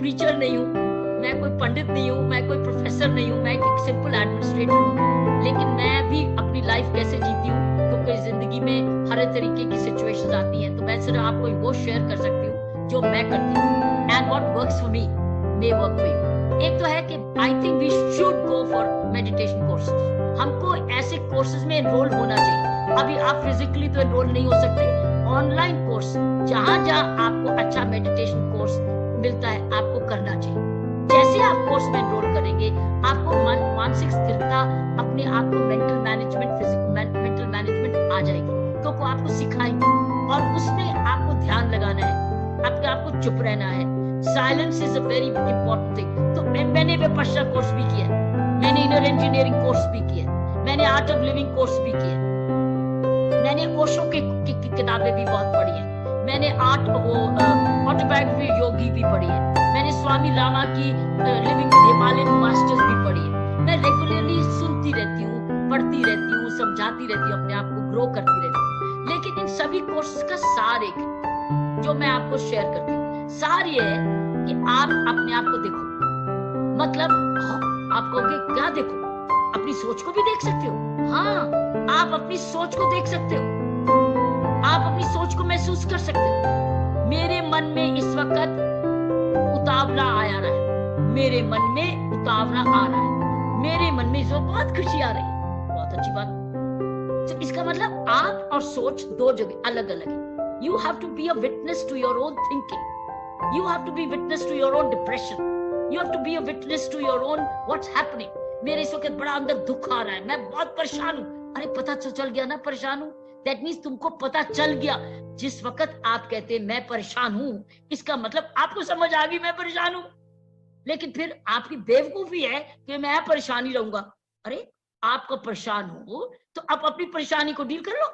Preacher नहीं हूँ, मैं कोई पंडित नहीं हूँ, मैं कोई प्रोफेसर नहीं हूँ, मैं एक सिंपल एडमिनिस्ट्रेटर हूँ, लेकिन मैं भी अपनी लाइफ कैसे जीती हूँ, क्योंकि जिंदगी में हर तरीके की सिचुएशंस आती हैं, तो मैं सिर्फ आपको वो शेयर कर सकती हूँ जो मैं करती हूँ। And what works for me may work for you. एक तो है कि I think we should go for meditation courses. हमको ऐसे कोर्सेज में एनरोल होना चाहिए। अभी आप फिजिकली तो एनरोल नहीं हो सकते, ऑनलाइन कोर्स जहां जहां आपको अच्छा मेडिटेशन कोर्स मिलता है आपको करना चाहिए। जैसे आप कोर्स में एनरोल करेंगे आपको मानसिक स्थिरता, अपने आप को mental management, physical mental management आ जाएगी, क्योंकि आपको सिखाएंगे और उसमें आपको ध्यान लगाना है, अपने आप को चुप रहना है। Silence is a very important thing. तो मैंने विपश्यना कोर्स भी किया, मैंने इनर इंजीनियरिंग कोर्स भी किया, मैंने आर्ट ऑफ लिविंग कोर्स भी किया, मैंने ओशो की किताबें भी बहुत पढ़ी है, मैंने ऑटोबायोग्राफी योगी भी पढ़ी है, मैंने स्वामी लामा की लिविंग विद हिमालयन मास्टर्स भी पढ़ी है। मैं रेगुलरली सुनती रहती हूँ, पढ़ती रहती हूँ, समझाती रहती हूँ, अपने आप को ग्रो करती रहती हूँ। लेकिन इन सभी कोर्सेज का सार एक है जो मैं आपको शेयर करती हूँ। सार ये है कि आप अपने आप को देखो। मतलब आप कहोगे क्या देखो? अपनी सोच को भी देख सकते हो। हाँ, आप अपनी सोच को देख सकते हो, आप अपनी सोच को महसूस कर सकते हो। मेरे मन में इस वक्त उतावला आया रहा है, मेरे मन में उतावला आ रहा है, मेरे मन में इस वक्त बहुत खुशी आ रही है, बहुत अच्छी बात। तो इसका मतलब आप और सोच दो जगह अलग अलग है। You have to be a witness to your own thinking. You have to be witness to your own depression. You have to be a witness to your own what's happening. मेरे इस वक्त बड़ा अंदर दुख आ रहा है, मैं बहुत परेशान हूँ। अरे पता चल गया ना परेशान हूँ, दैट मीन्स तुमको पता चल गया। जिस वक्त आप कहते हैं मैं परेशान हूँ, इसका मतलब आपको समझ आ गई मैं परेशान हूँ। लेकिन फिर आपकी बेवकूफी है कि मैं परेशान ही रहूंगा। अरे आपको परेशान हो तो आप अपनी परेशानी को डील कर लो।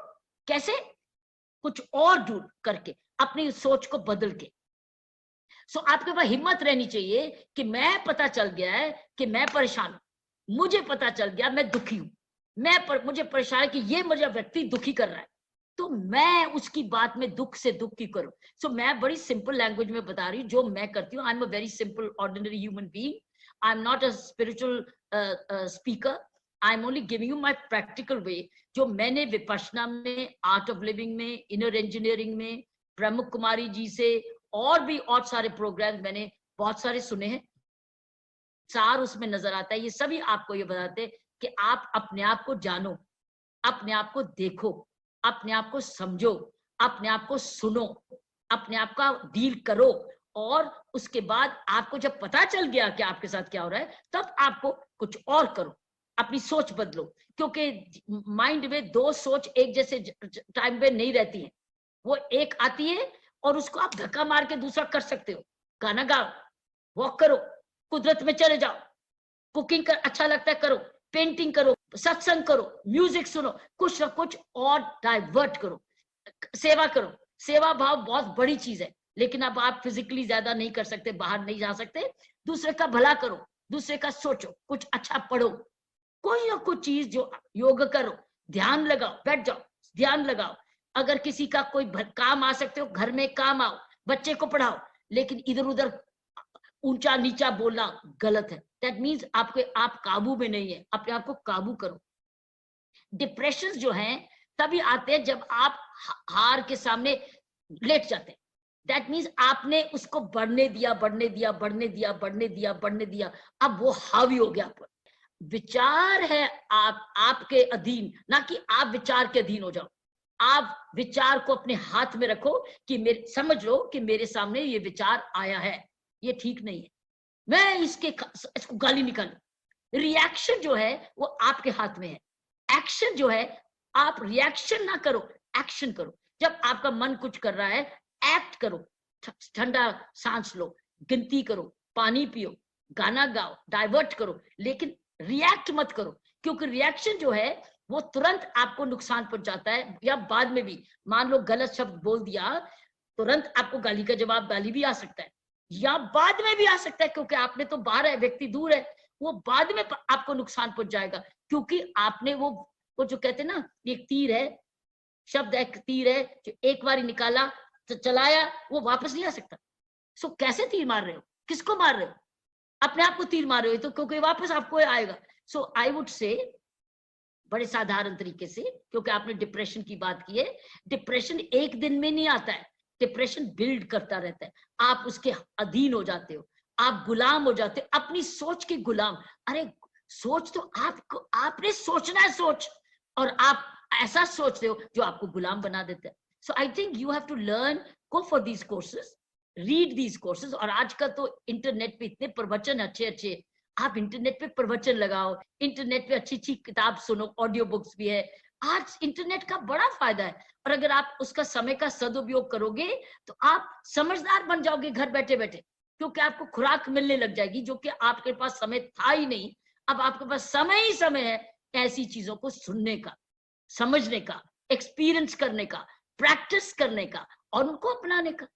कैसे? कुछ और ढूंढ करके, अपनी सोच को बदल के। सो आपके पास हिम्मत रहनी चाहिए कि मैं पता चल गया है कि मैं परेशान हूं, मुझे पता चल गया मैं दुखी हूं, मुझे परेशान है कि ये मुझे व्यक्ति दुखी कर रहा है, तो मैं उसकी बात में दुख से दुख की करूं। सो मैं बड़ी सिंपल लैंग्वेज में बता रही हूँ जो मैं करती हूँ। I am a very simple ordinary human being, I am not a spiritual speaker, I am only giving you my practical way, जो मैंने विपश्यना में, आर्ट ऑफ लिविंग में, इनर इंजीनियरिंग में, ब्रह्म कुमारी जी से और भी और सारे प्रोग्राम मैंने बहुत सारे सुने हैं। सार उसमें नजर आता है। ये सभी आपको ये बताते हैं कि आप अपने आप को जानो, अपने आप को देखो, अपने आप को समझो, अपने आप को सुनो, अपने आप का डील करो, और उसके बाद आपको जब पता चल गया कि आपके साथ क्या हो रहा है, तब आपको कुछ और करो, अपनी सोच बदलो। क्योंकि माइंड में दो सोच एक जैसे टाइम पे नहीं रहती है, वो एक आती है और उसको आप धक्का मार के दूसरा कर सकते हो। गाना गाओ, वॉक करो, कुदरत में चले जाओ, कुकिंग कर अच्छा लगता है करो, पेंटिंग करो, सत्संग करो, म्यूजिक सुनो, कुछ ना कुछ और डाइवर्ट करो, सेवा करो। सेवा भाव बहुत बड़ी चीज है, लेकिन अब आप फिजिकली ज्यादा नहीं कर सकते, बाहर नहीं जा सकते। दूसरे का भला करो, दूसरे का सोचो, कुछ अच्छा पढ़ो, कोई ना कुछ चीज जो योग करो, ध्यान लगाओ, बैठ जाओ, ध्यान लगाओ। अगर किसी का कोई काम आ सकते हो, घर में काम आओ, बच्चे को पढ़ाओ, लेकिन इधर उधर ऊंचा नीचा बोलना गलत है। दैट मीन्स आपके आप काबू में नहीं है, अपने आप को काबू करो। डिप्रेशन जो है तभी आते हैं जब आप हार के सामने लेट जाते हैं। दैट मीन्स आपने उसको बढ़ने दिया, बढ़ने दिया, बढ़ने दिया, बढ़ने दिया, बढ़ने दिया, अब वो हावी हो गया पर। विचार है आपके अधीन, ना कि आप विचार के अधीन हो जाओ। आप विचार को अपने हाथ में रखो कि समझ लो कि मेरे सामने ये विचार आया है, ये ठीक नहीं है, मैं इसको गाली निकालूं। रिएक्शन जो है वो आपके हाथ में है। एक्शन जो है, आप रिएक्शन ना करो, एक्शन करो। जब आपका मन कुछ कर रहा है, एक्ट करो, ठंडा सांस लो, गिनती करो, पानी पियो, गाना गाओ, डाइवर्ट करो, लेकिन रिएक्ट मत करो। क्योंकि रिएक्शन जो है वो तुरंत आपको नुकसान पहुंचाता है, या बाद में भी मान लो गलत शब्द बोल दिया, तुरंत आपको गाली का जवाब, गाली भी आ सकता है, या बाद में भी आ सकता है, क्योंकि आपने तो बाहर है, व्यक्ति दूर है, वो बाद में आपको नुकसान पहुंच जाएगा। क्योंकि आपने वो जो कहते हैं ना, एक तीर है, शब्द एक तीर है जो एक बार निकाला तो चलाया, वो वापस नहीं आ सकता। सो कैसे तीर मार रहे हो? किसको मार रहे हो? अपने आप को तीर मार रहे हो, तो क्योंकि वापस आपको आएगा। सो आई वुड से बड़े साधारण तरीके से, क्योंकि आपने डिप्रेशन की बात की है, डिप्रेशन एक दिन में नहीं आता है, डिप्रेशन बिल्ड करता रहता है, आप उसके अधीन हो जाते हो, आप गुलाम हो जाते हो, अपनी सोच के गुलाम। अरे सोच तो आपको, आपने सोचना है सोच, और आप ऐसा सोचते हो जो आपको गुलाम बना देता है। So I think you have to learn, go for these courses, read these courses. और आजकल तो इंटरनेट पे इतने प्रवचन अच्छे अच्छे, आप इंटरनेट पे प्रवचन लगाओ, इंटरनेट पे अच्छी अच्छी किताब सुनो, ऑडियो बुक्स भी है। आज इंटरनेट का बड़ा फायदा है, और अगर आप उसका समय का सदुपयोग करोगे तो आप समझदार बन जाओगे घर बैठे बैठे, क्योंकि आपको खुराक मिलने लग जाएगी, जो कि आपके पास समय था ही नहीं। अब आपके पास समय ही समय है ऐसी चीजों को सुनने का, समझने का, एक्सपीरियंस करने का, प्रैक्टिस करने का और उनको अपनाने का।